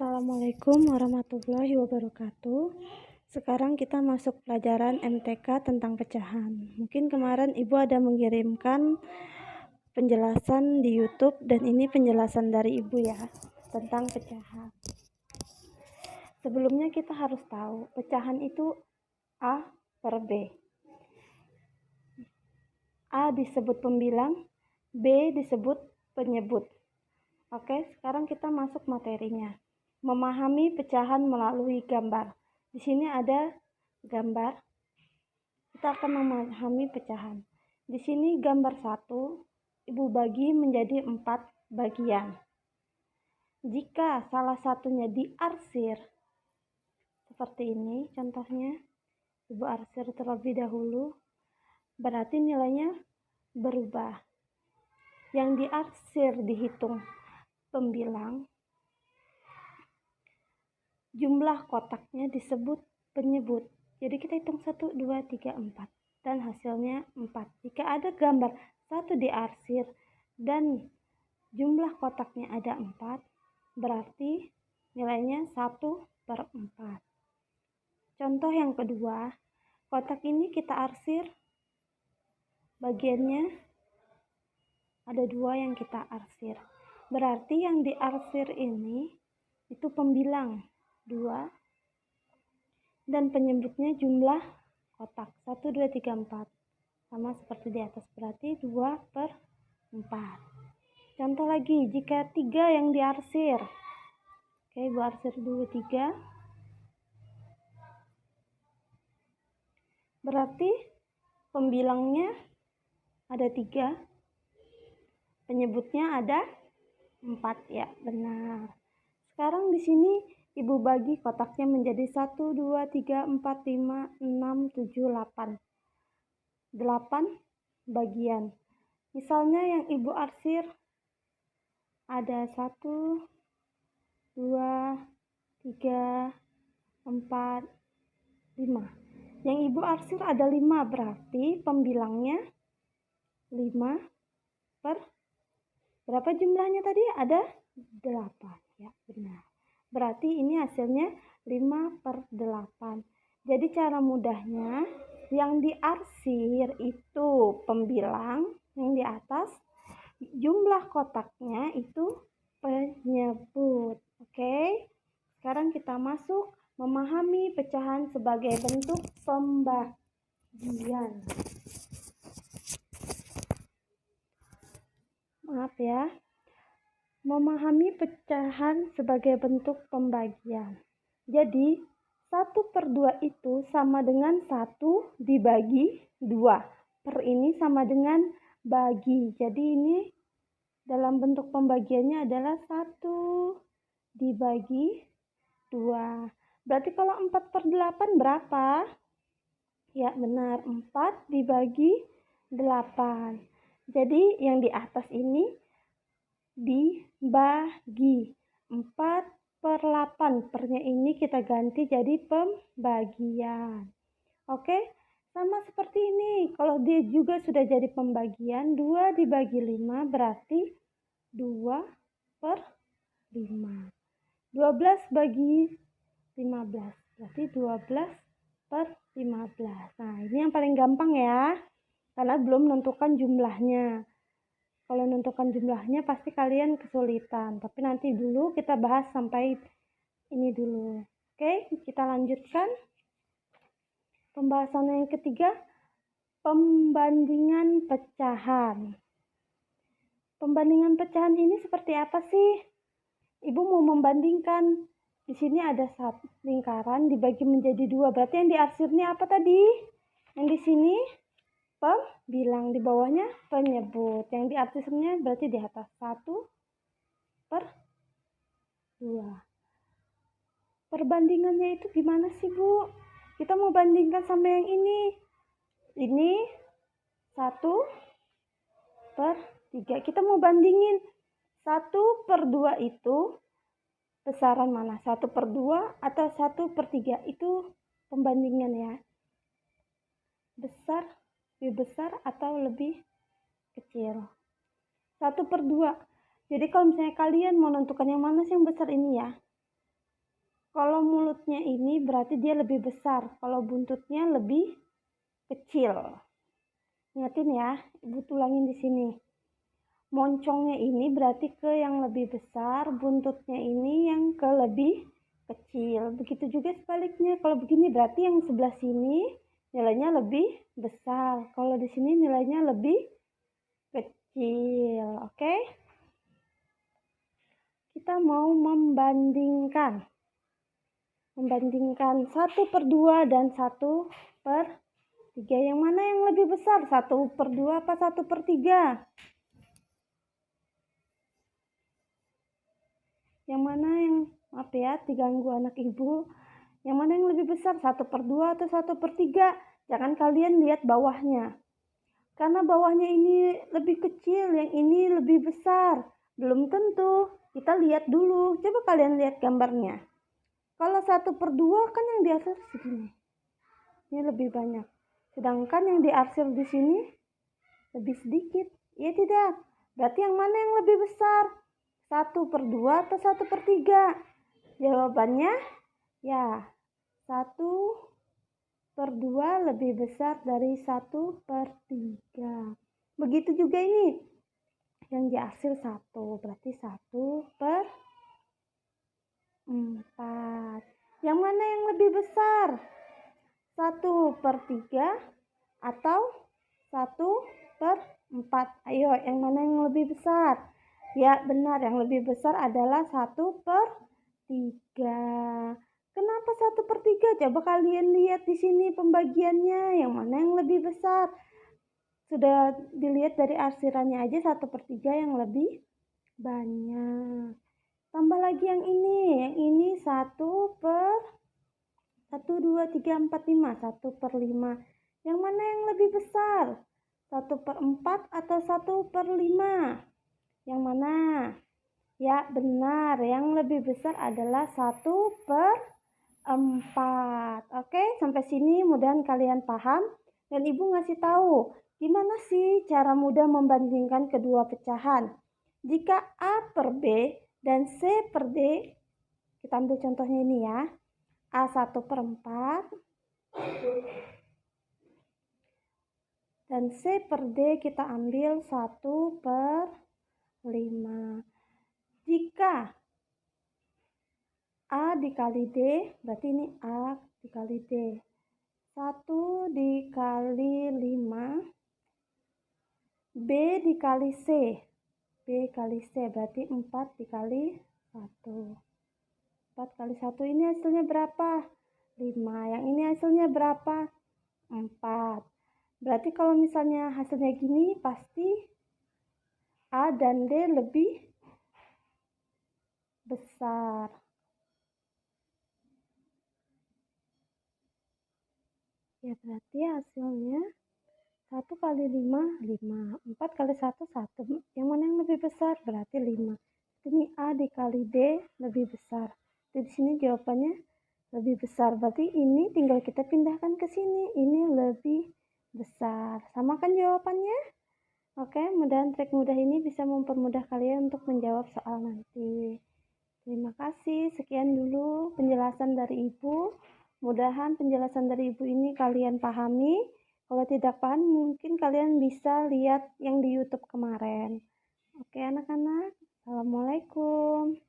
Assalamualaikum warahmatullahi wabarakatuh. Sekarang kita masuk pelajaran MTK tentang pecahan. Mungkin kemarin Ibu ada mengirimkan penjelasan di YouTube dan ini penjelasan dari Ibu ya tentang pecahan. Sebelumnya kita harus tahu pecahan itu A per B. A disebut pembilang, B disebut penyebut. Oke, sekarang kita masuk materinya. Memahami pecahan melalui gambar. Di sini ada gambar. Kita akan memahami pecahan. Di sini gambar 1, Ibu bagi menjadi 4 bagian. Jika salah satunya diarsir, seperti ini contohnya, Ibu arsir terlebih dahulu, berarti nilainya berubah. Yang diarsir dihitung pembilang, jumlah kotaknya disebut penyebut. Jadi kita hitung 1, 2, 3, 4 dan hasilnya 4. Jika ada gambar 1 diarsir dan jumlah kotaknya ada 4, berarti nilainya 1/4. Contoh yang kedua, kotak ini kita arsir, bagiannya ada 2 yang kita arsir. Berarti yang diarsir ini itu pembilang 2 dan penyebutnya jumlah kotak 1, 2, 3, 4 sama seperti di atas, berarti 2/4. Contoh lagi, jika 3 yang diarsir, oke, Ibu arsir dulu 3, berarti pembilangnya ada 3, penyebutnya ada 4 ya, benar. Sekarang di sini Ibu bagi kotaknya menjadi 1, 2, 3, 4, 5, 6, 7, 8. 8 bagian. Misalnya yang Ibu arsir ada 1, 2, 3, 4, 5. Yang Ibu arsir ada 5, berarti pembilangnya 5 per berapa jumlahnya tadi? Ada 8 ya, benar. Berarti ini hasilnya 5/8. Jadi cara mudahnya, yang diarsir itu pembilang, yang di atas jumlah kotaknya itu penyebut. Oke, sekarang kita masuk memahami pecahan sebagai bentuk pembagian. Maaf ya. Memahami pecahan sebagai bentuk pembagian. Jadi 1/2 itu sama dengan 1 dibagi 2. Per ini sama dengan bagi. Jadi ini dalam bentuk pembagiannya adalah 1 dibagi 2. Berarti kalau 4/8 berapa? Ya benar, 4 dibagi 8. Jadi yang di atas ini dibagi 4/8, pernya ini kita ganti jadi pembagian. Oke, sama seperti ini. Kalau dia juga sudah jadi pembagian, 2 dibagi 5 berarti 2/5. 12 bagi 15 berarti 12/15. Nah, ini yang paling gampang ya, karena belum menentukan jumlahnya. Kalau menentukan jumlahnya pasti kalian kesulitan, tapi nanti dulu kita bahas sampai ini dulu. Oke, kita lanjutkan. Pembahasan yang ketiga, pembandingan pecahan. Pembandingan pecahan ini seperti apa sih? Ibu mau membandingkan. Di sini ada satu lingkaran dibagi menjadi 2. Berarti yang diarsirnya apa tadi? Yang di sini pembilang, di bawahnya penyebut. Yang diarsirnya berarti di atas 1/2. Perbandingannya itu gimana sih, Bu? Kita mau bandingkan sama yang ini. Ini 1/3. Kita mau bandingin 1/2 itu besaran mana? 1/2 atau 1/3? Itu pembandingan ya. Lebih besar atau lebih kecil? 1/2. Jadi kalau misalnya kalian mau menentukan yang mana sih yang besar ini ya, Kalau mulutnya ini berarti dia lebih besar, kalau buntutnya lebih kecil. Ingatin ya, Ibu tulangin di sini. Moncongnya ini berarti ke yang lebih besar, buntutnya ini yang ke lebih kecil. Begitu juga sebaliknya. Kalau begini berarti yang sebelah sini nilainya lebih besar. Kalau di sini nilainya lebih kecil. Oke? Kita mau membandingkan. Membandingkan 1/2 dan 1/3. Yang mana yang lebih besar? 1/2 apa 1/3? Yang mana yang, maaf ya, diganggu anak ibu. Yang mana yang lebih besar? 1/2 atau 1/3? Jangan kalian lihat bawahnya. Karena bawahnya ini lebih kecil, yang ini lebih besar. Belum tentu. Kita lihat dulu. Coba kalian lihat gambarnya. Kalau 1/2 kan yang diarsir segini. Ini lebih banyak. Sedangkan yang diarsir di sini lebih sedikit. Iya tidak? Berarti yang mana yang lebih besar? 1/2 atau 1/3? Jawabannya ya 1/2 lebih besar dari 1/3. Begitu juga ini. Yang diarsir 1 berarti 1/4. Yang mana yang lebih besar? 1/3 atau 1/4? Ayo, yang mana yang lebih besar? Ya, benar, yang lebih besar adalah 1/3. Kenapa 1/3? Coba kalian lihat di sini pembagiannya, yang mana yang lebih besar? Sudah dilihat dari arsirannya aja 1/3 yang lebih banyak. Tambah lagi yang ini 1/1, 2, 3, 4, 5, 1/5. Yang mana yang lebih besar? 1/4 atau 1/5? Yang mana? Ya, benar. Yang lebih besar adalah 1/4. Oke, sampai sini mudah-mudahan kalian paham. Dan Ibu ngasih tahu, gimana sih cara mudah membandingkan kedua pecahan? Jika A per B dan C per D, kita ambil contohnya ini ya. A 1/4 dan C per D kita ambil 1/5. Jika A dikali D, berarti ini A dikali D. 1 dikali 5. B dikali C. B kali C, berarti 4 dikali 1. 4 kali 1 ini hasilnya berapa? 5. Yang ini hasilnya berapa? 4. Berarti kalau misalnya hasilnya gini, pasti A dan D lebih besar. Ya, berarti hasilnya 1 kali 5, 5. 4 kali 1, 1. Yang mana yang lebih besar? Berarti 5. Ini A dikali D lebih besar. Di sini jawabannya lebih besar. Berarti ini tinggal kita pindahkan ke sini. Ini lebih besar. Sama kan jawabannya? Oke, mudah-mudahan trik mudah ini bisa mempermudah kalian untuk menjawab soal nanti. Terima kasih. Sekian dulu penjelasan dari Ibu. Mudah-mudahan penjelasan dari Ibu ini kalian pahami. Kalau tidak paham, mungkin kalian bisa lihat yang di YouTube kemarin. Oke, anak-anak. Assalamualaikum.